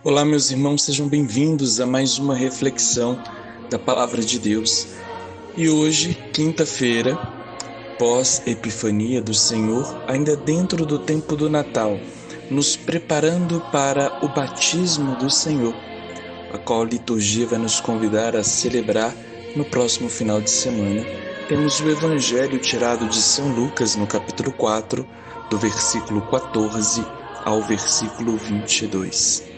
Olá, meus irmãos, sejam bem-vindos a mais uma reflexão da Palavra de Deus. E hoje, quinta-feira, pós-Epifania do Senhor, ainda dentro do tempo do Natal, nos preparando para o batismo do Senhor, a qual a liturgia vai nos convidar a celebrar no próximo final de semana. Temos o Evangelho tirado de São Lucas, no capítulo 4, do versículo 14 ao versículo 22.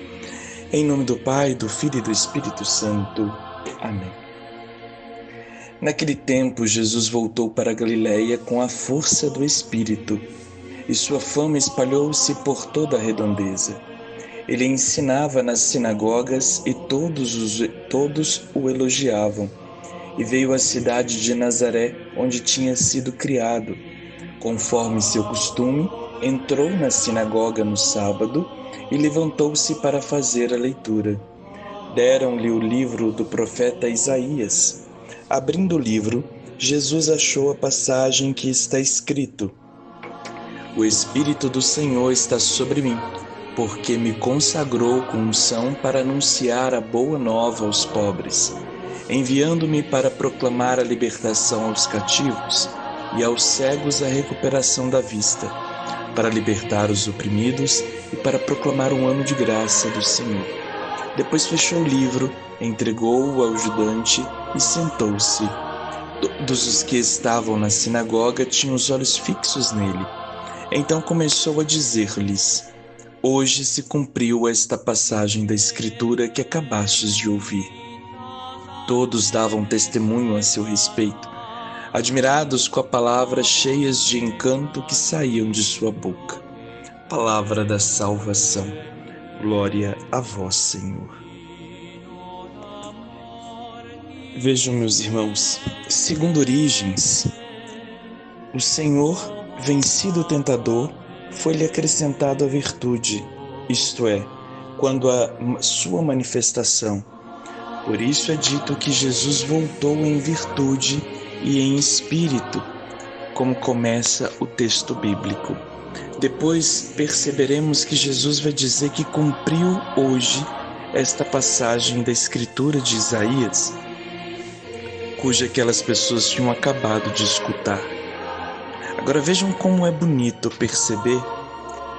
Em nome do Pai, do Filho e do Espírito Santo. Amém. Naquele tempo, Jesus voltou para a Galiléia com a força do Espírito, e sua fama espalhou-se por toda a redondeza. Ele ensinava nas sinagogas e todos o elogiavam. E veio à cidade de Nazaré, onde tinha sido criado. Conforme seu costume, entrou na sinagoga no sábado e levantou-se para fazer a leitura. Deram-lhe o livro do profeta Isaías. Abrindo o livro, Jesus achou a passagem que está escrito: O Espírito do Senhor está sobre mim, porque me consagrou com unção para anunciar a boa nova aos pobres, enviando-me para proclamar a libertação aos cativos e aos cegos a recuperação da vista, para libertar os oprimidos e para proclamar um ano de graça do Senhor. Depois fechou o livro, entregou-o ao ajudante e sentou-se. Todos os que estavam na sinagoga tinham os olhos fixos nele. Então começou a dizer-lhes: Hoje se cumpriu esta passagem da Escritura que acabastes de ouvir. Todos davam testemunho a seu respeito, admirados com a palavra, cheias de encanto que saíam de sua boca. Palavra da salvação. Glória a vós, Senhor. Vejam, meus irmãos, segundo Origens, o Senhor, vencido o tentador, foi-lhe acrescentado a virtude, isto é, quando a sua manifestação. Por isso é dito que Jesus voltou em virtude e em espírito, como começa o texto bíblico. Depois perceberemos que Jesus vai dizer que cumpriu hoje esta passagem da Escritura de Isaías, cuja aquelas pessoas tinham acabado de escutar. Agora vejam como é bonito perceber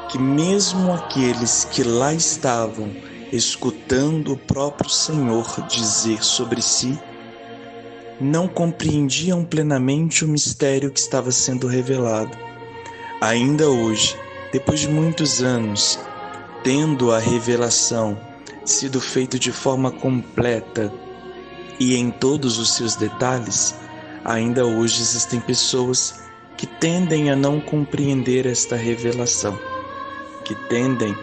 que mesmo aqueles que lá estavam escutando o próprio Senhor dizer sobre si, não compreendiam plenamente o mistério que estava sendo revelado. Ainda hoje, depois de muitos anos, tendo a revelação sido feita de forma completa e em todos os seus detalhes, ainda hoje existem pessoas que tendem a não compreender esta revelação, que tendem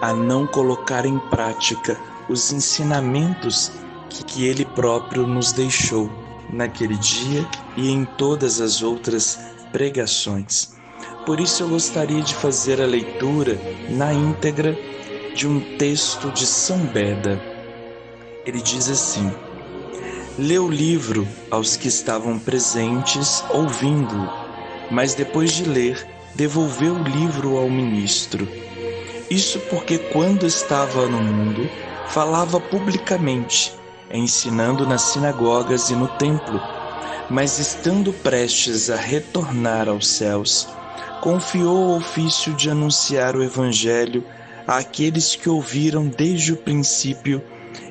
a não colocar em prática os ensinamentos que Ele próprio nos deixou naquele dia e em todas as outras pregações. Por isso eu gostaria de fazer a leitura na íntegra de um texto de São Beda. Ele diz assim: Leu o livro aos que estavam presentes ouvindo-o, mas depois de ler, devolveu o livro ao ministro. Isso porque quando estava no mundo, falava publicamente, ensinando nas sinagogas e no templo, mas estando prestes a retornar aos céus, confiou o ofício de anunciar o Evangelho àqueles que ouviram desde o princípio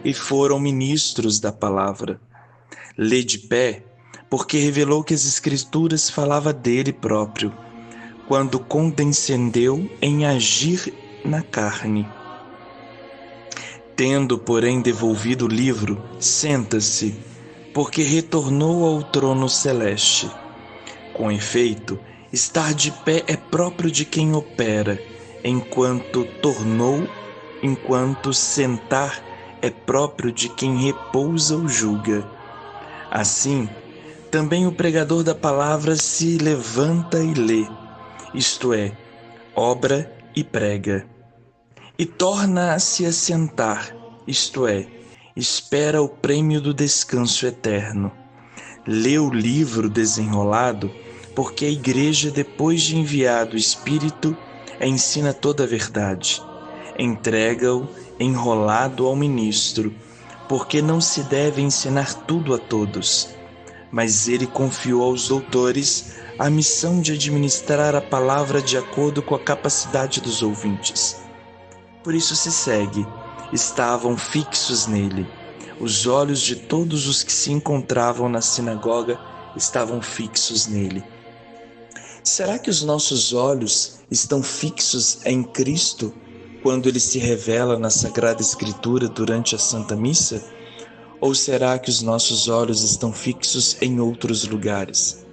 e foram ministros da palavra. Lê de pé, porque revelou que as Escrituras falavam dele próprio, quando condescendeu em agir na carne. Tendo, porém, devolvido o livro, senta-se, porque retornou ao trono celeste. Com efeito, estar de pé é próprio de quem opera, enquanto sentar é próprio de quem repousa ou julga. Assim, também o pregador da palavra se levanta e lê, isto é, obra e prega, e torna-se a sentar, isto é, espera o prêmio do descanso eterno. Lê o livro desenrolado, porque a Igreja, depois de enviado o Espírito, ensina toda a verdade. Entrega-o enrolado ao ministro, porque não se deve ensinar tudo a todos. Mas ele confiou aos doutores a missão de administrar a palavra de acordo com a capacidade dos ouvintes. Por isso se segue, estavam fixos nele. Os olhos de todos os que se encontravam na sinagoga estavam fixos nele. Será que os nossos olhos estão fixos em Cristo quando ele se revela na Sagrada Escritura durante a Santa Missa? Ou será que os nossos olhos estão fixos em outros lugares?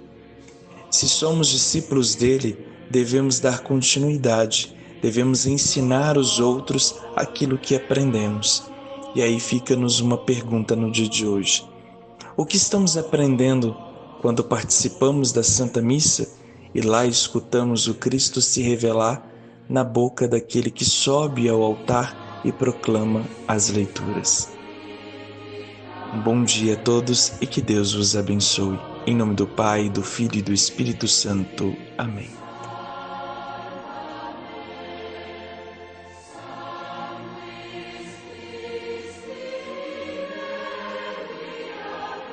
Se somos discípulos dele, devemos dar continuidade, devemos ensinar os outros aquilo que aprendemos. E aí fica-nos uma pergunta no dia de hoje. O que estamos aprendendo quando participamos da Santa Missa e lá escutamos o Cristo se revelar na boca daquele que sobe ao altar e proclama as leituras? Um bom dia a todos e que Deus vos abençoe. Em nome do Pai, do Filho e do Espírito Santo. Amém.